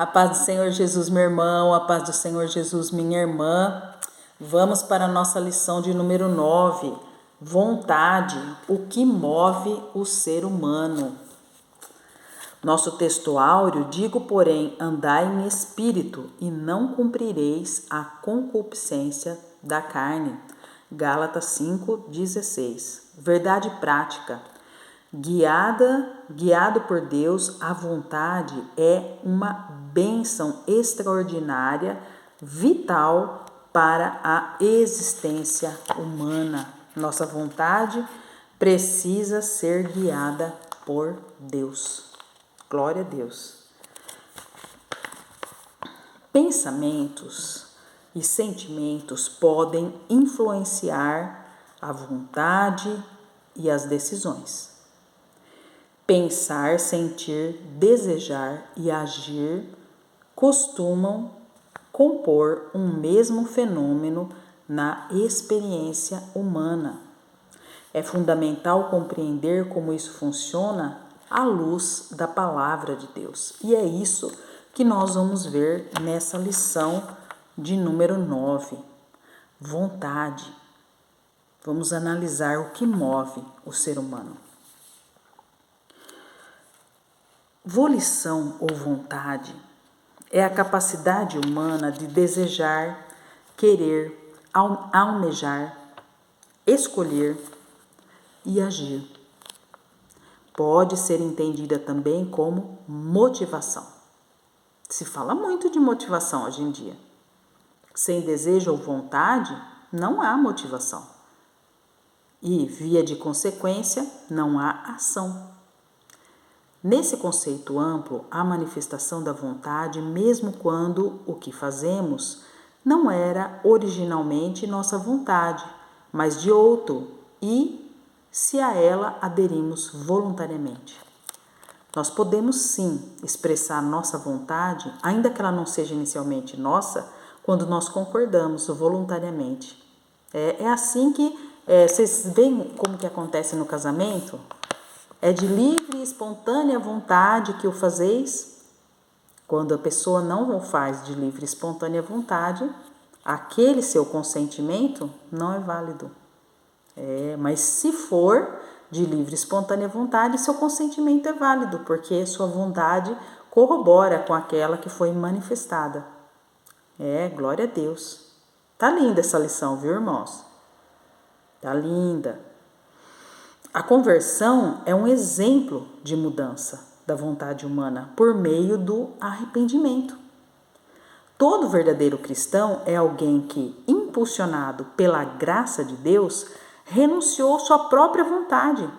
A paz do Senhor Jesus, meu irmão, a paz do Senhor Jesus, minha irmã. Vamos para a nossa lição de número 9. Vontade, o que move o ser humano. Nosso texto áureo, digo, porém, andai em espírito e não cumprireis a concupiscência da carne. Gálatas 5:16. Verdade prática. Guiado por Deus, a vontade é uma bênção extraordinária, vital para a existência humana. Nossa vontade precisa ser guiada por Deus. Glória a Deus. Pensamentos e sentimentos podem influenciar a vontade e as decisões. Pensar, sentir, desejar e agir costumam compor um mesmo fenômeno na experiência humana. É fundamental compreender como isso funciona à luz da palavra de Deus. E é isso que nós vamos ver nessa lição de número 9. Vontade. Vamos analisar o que move o ser humano. Volição ou vontade é a capacidade humana de desejar, querer, almejar, escolher e agir. Pode ser entendida também como motivação. Se fala muito de motivação hoje em dia. Sem desejo ou vontade, não há motivação. E, via de consequência, não há ação. Nesse conceito amplo, a manifestação da vontade, mesmo quando o que fazemos não era originalmente nossa vontade, mas de outro, e se a ela aderimos voluntariamente. Nós podemos sim expressar nossa vontade, ainda que ela não seja inicialmente nossa, quando nós concordamos voluntariamente. É assim que vocês veem como que acontece no casamento? É de livre e espontânea vontade que o fazeis? Quando a pessoa não o faz de livre e espontânea vontade, aquele seu consentimento não é válido. Mas se for de livre e espontânea vontade, seu consentimento é válido, porque sua vontade corrobora com aquela que foi manifestada. Glória a Deus. Tá linda essa lição, viu, irmãos? Tá linda. A conversão é um exemplo de mudança da vontade humana por meio do arrependimento. Todo verdadeiro cristão é alguém que, impulsionado pela graça de Deus, renunciou sua própria vontade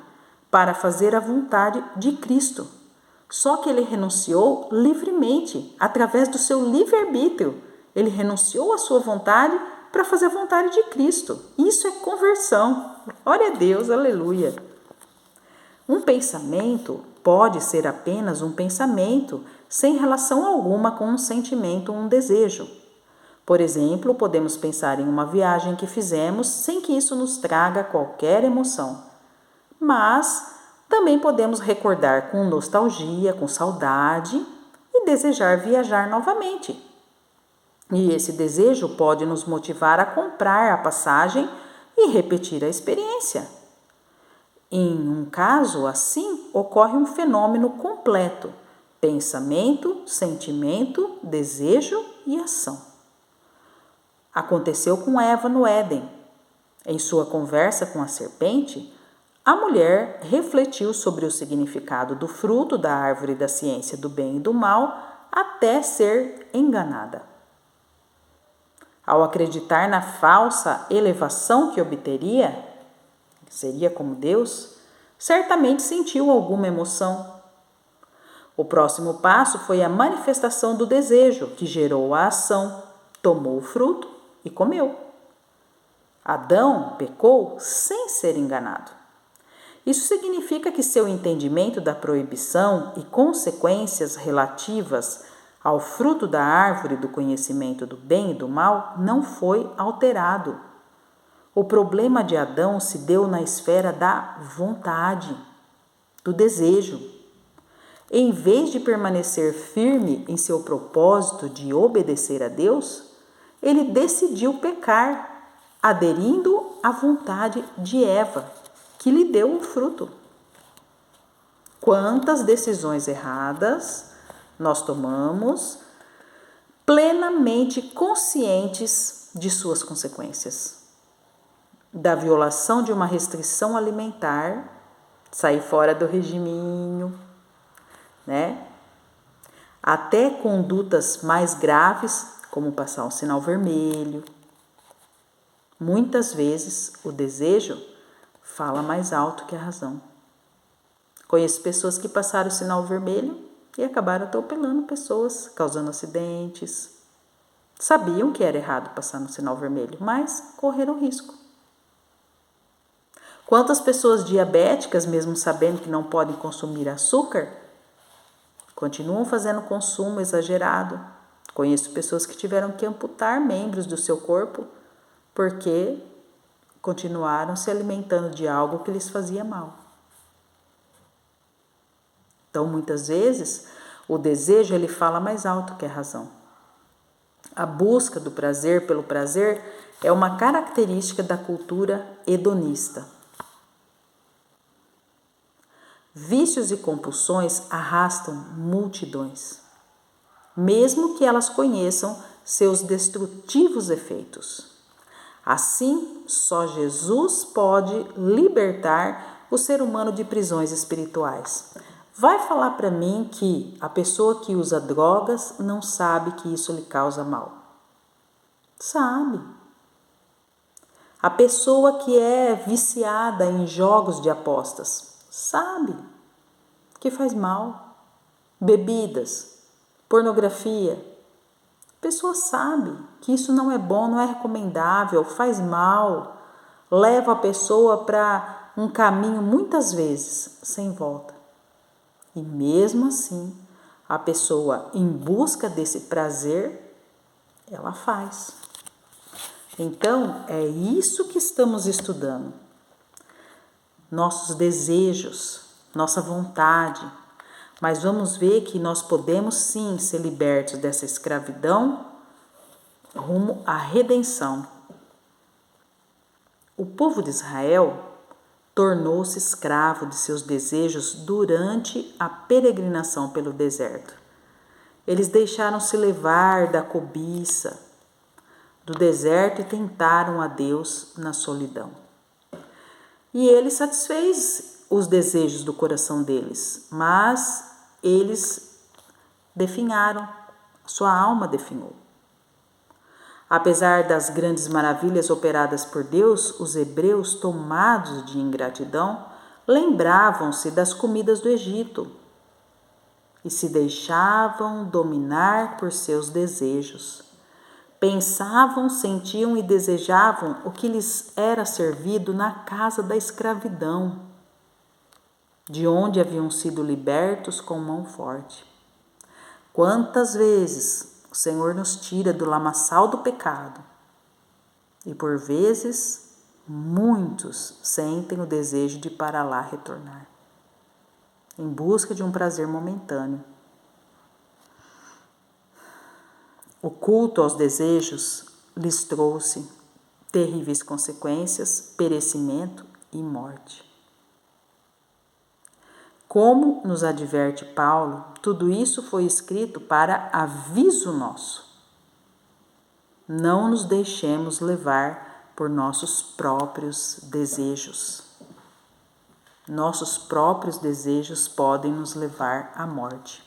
para fazer a vontade de Cristo. Só que ele renunciou livremente, através do seu livre-arbítrio. Ele renunciou à sua vontade para fazer a vontade de Cristo. Isso é conversão. Glória a Deus, aleluia. Um pensamento pode ser apenas um pensamento, sem relação alguma com um sentimento ou um desejo. Por exemplo, podemos pensar em uma viagem que fizemos sem que isso nos traga qualquer emoção. Mas também podemos recordar com nostalgia, com saudade e desejar viajar novamente. E esse desejo pode nos motivar a comprar a passagem e repetir a experiência. Em um caso assim, ocorre um fenômeno completo: pensamento, sentimento, desejo e ação. Aconteceu com Eva no Éden. Em sua conversa com a serpente, a mulher refletiu sobre o significado do fruto da árvore da ciência do bem e do mal até ser enganada. Ao acreditar na falsa elevação que obteria, seria como Deus, certamente sentiu alguma emoção. O próximo passo foi a manifestação do desejo, que gerou a ação, tomou o fruto e comeu. Adão pecou sem ser enganado. Isso significa que seu entendimento da proibição e consequências relativas ao fruto da árvore do conhecimento do bem e do mal não foi alterado. O problema de Adão se deu na esfera da vontade, do desejo. em vez de permanecer firme em seu propósito de obedecer a Deus, ele decidiu pecar, aderindo à vontade de Eva, que lhe deu o fruto. Quantas decisões erradas nós tomamos, plenamente conscientes de suas consequências. Da violação de uma restrição alimentar, sair fora do regiminho, né? Até condutas mais graves, como passar um sinal vermelho. Muitas vezes o desejo fala mais alto que a razão. Conheço pessoas que passaram o sinal vermelho e acabaram atropelando pessoas, causando acidentes. Sabiam que era errado passar no sinal vermelho, mas correram risco. Quantas pessoas diabéticas, mesmo sabendo que não podem consumir açúcar, continuam fazendo consumo exagerado. Conheço pessoas que tiveram que amputar membros do seu corpo porque continuaram se alimentando de algo que lhes fazia mal. Então, muitas vezes, o desejo ele fala mais alto que a razão. A busca do prazer pelo prazer é uma característica da cultura hedonista. Vícios e compulsões arrastam multidões, mesmo que elas conheçam seus destrutivos efeitos. Assim, só Jesus pode libertar o ser humano de prisões espirituais. Vai falar para mim que a pessoa que usa drogas não sabe que isso lhe causa mal? Sabe. A pessoa que é viciada em jogos de apostas sabe que faz mal. Bebidas, pornografia. A pessoa sabe que isso não é bom, não é recomendável, faz mal, leva a pessoa para um caminho muitas vezes sem volta. E mesmo assim, a pessoa em busca desse prazer, ela faz. Então, é isso que estamos estudando. Nossos desejos, nossa vontade. Mas vamos ver que nós podemos sim ser libertos dessa escravidão rumo à redenção. O povo de Israel tornou-se escravo de seus desejos durante a peregrinação pelo deserto. Eles deixaram-se levar da cobiça do deserto e tentaram a Deus na solidão. E ele satisfez os desejos do coração deles, mas eles definharam, sua alma definhou. Apesar das grandes maravilhas operadas por Deus, os hebreus, tomados de ingratidão, lembravam-se das comidas do Egito e se deixavam dominar por seus desejos. Pensavam, sentiam e desejavam o que lhes era servido na casa da escravidão, de onde haviam sido libertos com mão forte. Quantas vezes o Senhor nos tira do lamaçal do pecado e, por vezes, muitos sentem o desejo de para lá retornar, em busca de um prazer momentâneo. O culto aos desejos lhes trouxe terríveis consequências, perecimento e morte. Como nos adverte Paulo, tudo isso foi escrito para aviso nosso. Não nos deixemos levar por nossos próprios desejos. Nossos próprios desejos podem nos levar à morte.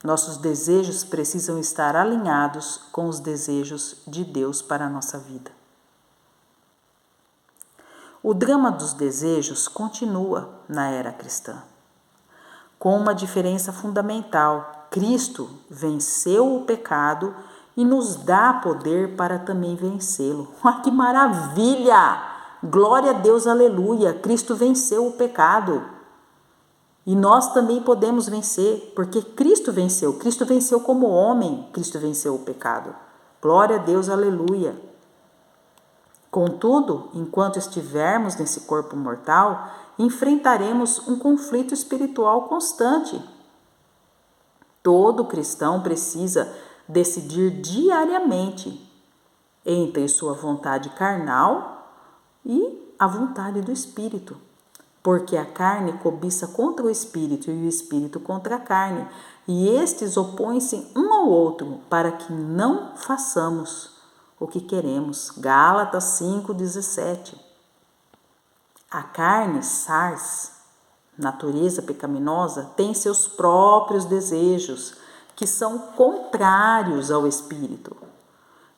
Nossos desejos precisam estar alinhados com os desejos de Deus para a nossa vida. O drama dos desejos continua na era cristã, com uma diferença fundamental. Cristo venceu o pecado e nos dá poder para também vencê-lo. Que maravilha! Glória a Deus, aleluia! Cristo venceu o pecado. E nós também podemos vencer, porque Cristo venceu como homem, Cristo venceu o pecado. Glória a Deus, aleluia! Contudo, enquanto estivermos nesse corpo mortal, enfrentaremos um conflito espiritual constante. Todo cristão precisa decidir diariamente entre sua vontade carnal e a vontade do Espírito, porque a carne cobiça contra o Espírito e o Espírito contra a carne, e estes opõem-se um ao outro para que não façamos o que queremos. Gálatas 5,17. A carne, sars, natureza pecaminosa, tem seus próprios desejos, que são contrários ao Espírito.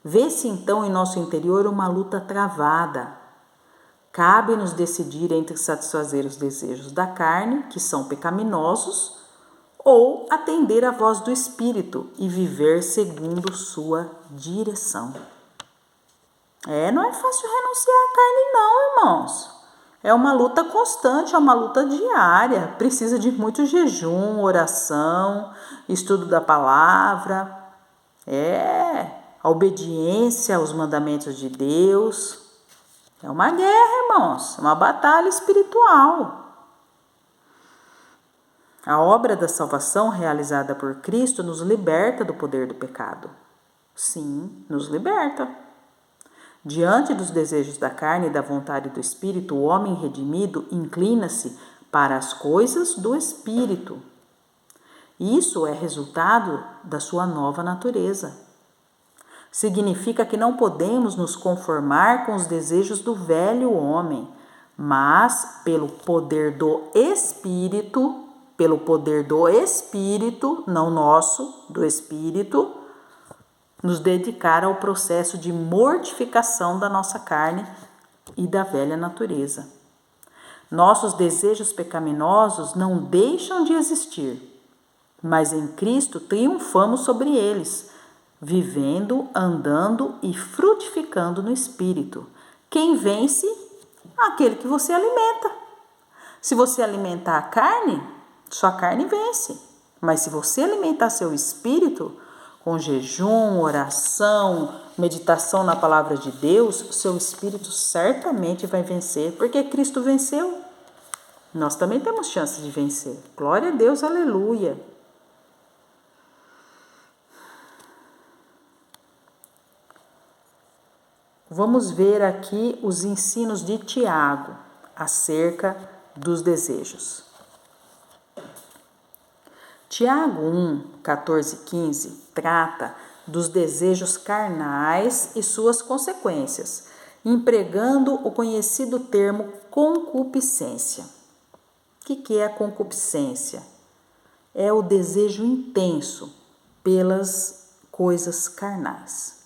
Vê-se então em nosso interior uma luta travada. Cabe-nos decidir entre satisfazer os desejos da carne, que são pecaminosos, ou atender à voz do Espírito e viver segundo sua direção. Não é fácil renunciar à carne não, irmãos. É uma luta constante, é uma luta diária. Precisa de muito jejum, oração, estudo da palavra. A obediência aos mandamentos de Deus. É uma guerra, irmãos, uma batalha espiritual. A obra da salvação realizada por Cristo nos liberta do poder do pecado. Sim, nos liberta. Diante dos desejos da carne e da vontade do Espírito, o homem redimido inclina-se para as coisas do Espírito. Isso é resultado da sua nova natureza. Significa que não podemos nos conformar com os desejos do velho homem, mas pelo poder do Espírito, não nosso, do Espírito, nos dedicar ao processo de mortificação da nossa carne e da velha natureza. Nossos desejos pecaminosos não deixam de existir, mas em Cristo triunfamos sobre eles, vivendo, andando e frutificando no Espírito. Quem vence? Aquele que você alimenta. Se você alimentar a carne, sua carne vence. Mas se você alimentar seu espírito, com jejum, oração, meditação na palavra de Deus, seu espírito certamente vai vencer, porque Cristo venceu. Nós também temos chance de vencer. Glória a Deus, aleluia. Vamos ver aqui os ensinos de Tiago acerca dos desejos. Tiago 1, 14 e 15 trata dos desejos carnais e suas consequências, empregando o conhecido termo concupiscência. O que é a concupiscência? É o desejo intenso pelas coisas carnais.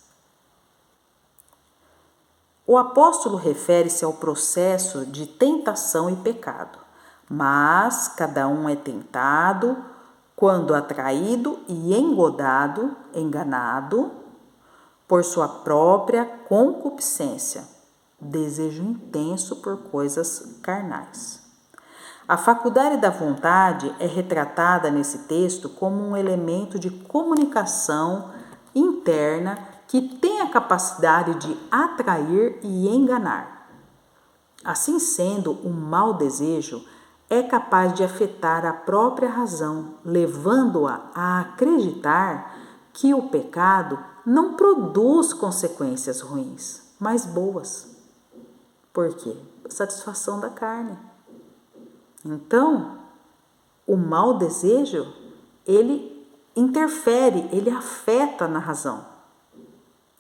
O apóstolo refere-se ao processo de tentação e pecado, mas cada um é tentado quando atraído e enganado por sua própria concupiscência, desejo intenso por coisas carnais. A faculdade da vontade é retratada nesse texto como um elemento de comunicação interna que tem a capacidade de atrair e enganar. Assim sendo, o mau desejo é capaz de afetar a própria razão, levando-a a acreditar que o pecado não produz consequências ruins, mas boas. Por quê? Satisfação da carne. Então, o mau desejo, ele interfere, ele afeta na razão.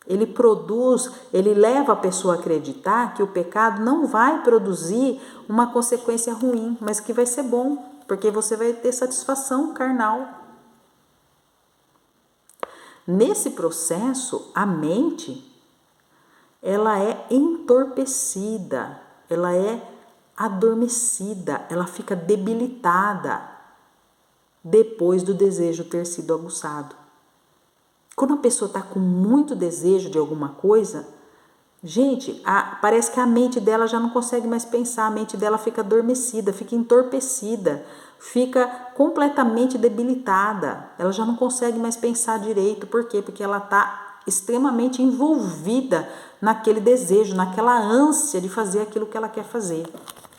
Ele leva a pessoa a acreditar que o pecado não vai produzir uma consequência ruim, mas que vai ser bom, porque você vai ter satisfação carnal. Nesse processo, a mente, ela é entorpecida, ela é adormecida, ela fica debilitada depois do desejo ter sido aguçado. Quando a pessoa está com muito desejo de alguma coisa, gente, parece que a mente dela já não consegue mais pensar, a mente dela fica adormecida, fica entorpecida, fica completamente debilitada, ela já não consegue mais pensar direito. Por quê? Porque ela está extremamente envolvida naquele desejo, naquela ânsia de fazer aquilo que ela quer fazer.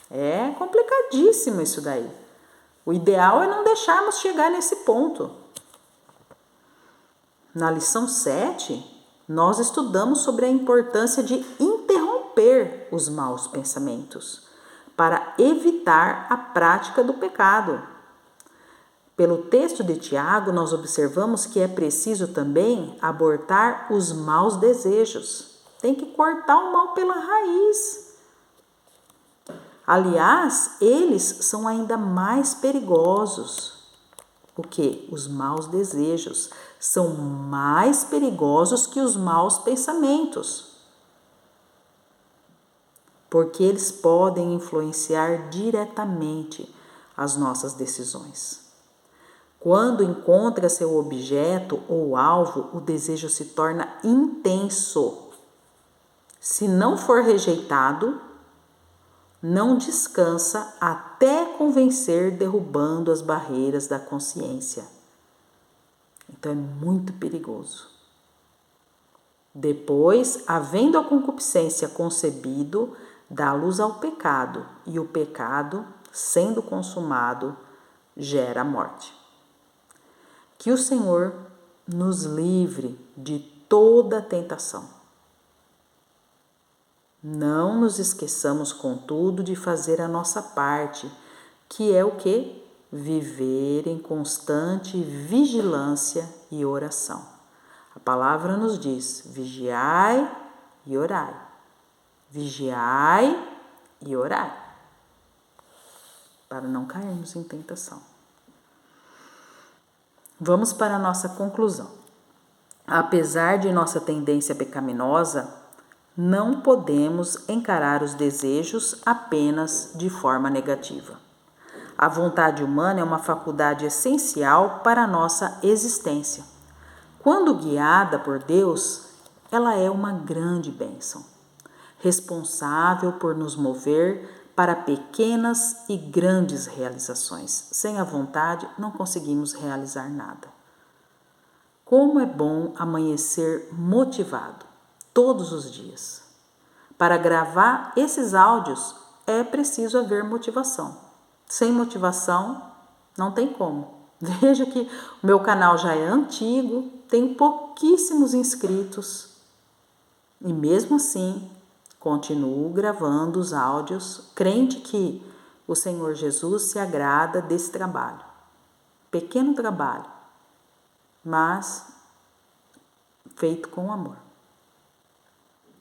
É complicadíssimo isso daí. O ideal é não deixarmos chegar nesse ponto. Na lição 7, nós estudamos sobre a importância de interromper os maus pensamentos para evitar a prática do pecado. Pelo texto de Tiago, nós observamos que é preciso também abortar os maus desejos. Tem que cortar o mal pela raiz. Aliás, eles são ainda mais perigosos. O quê? Os maus desejos são mais perigosos que os maus pensamentos, porque eles podem influenciar diretamente as nossas decisões. Quando encontra seu objeto ou alvo, o desejo se torna intenso. Se não for rejeitado, não descansa até convencer, derrubando as barreiras da consciência. Então é muito perigoso. Depois, havendo a concupiscência concebido, dá luz ao pecado, e o pecado, sendo consumado, gera a morte. Que o Senhor nos livre de toda tentação. Não nos esqueçamos, contudo, de fazer a nossa parte, que é o quê? Viver em constante vigilância e oração. A palavra nos diz: vigiai e orai. Vigiai e orai, para não cairmos em tentação. Vamos para a nossa conclusão. Apesar de nossa tendência pecaminosa, não podemos encarar os desejos apenas de forma negativa. A vontade humana é uma faculdade essencial para a nossa existência. Quando guiada por Deus, ela é uma grande bênção, responsável por nos mover para pequenas e grandes realizações. Sem a vontade, não conseguimos realizar nada. Como é bom amanhecer motivado todos os dias. Para gravar esses áudios, é preciso haver motivação. Sem motivação, não tem como. Veja que o meu canal já é antigo, tem pouquíssimos inscritos. E mesmo assim, continuo gravando os áudios, crente que o Senhor Jesus se agrada desse trabalho. Pequeno trabalho, mas feito com amor.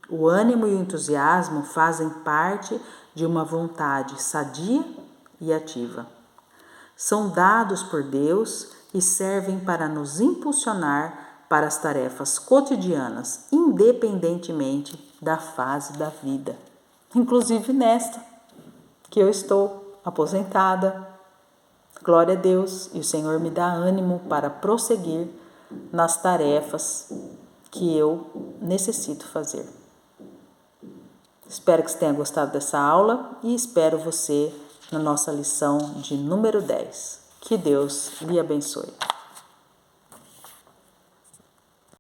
O ânimo e o entusiasmo fazem parte de uma vontade sadia e ativa. São dados por Deus e servem para nos impulsionar para as tarefas cotidianas, independentemente da fase da vida. Inclusive nesta, que eu estou aposentada. Glória a Deus, e o Senhor me dá ânimo para prosseguir nas tarefas que eu necessito fazer. Espero que você tenha gostado dessa aula e espero você na nossa lição de número 10. Que Deus lhe abençoe.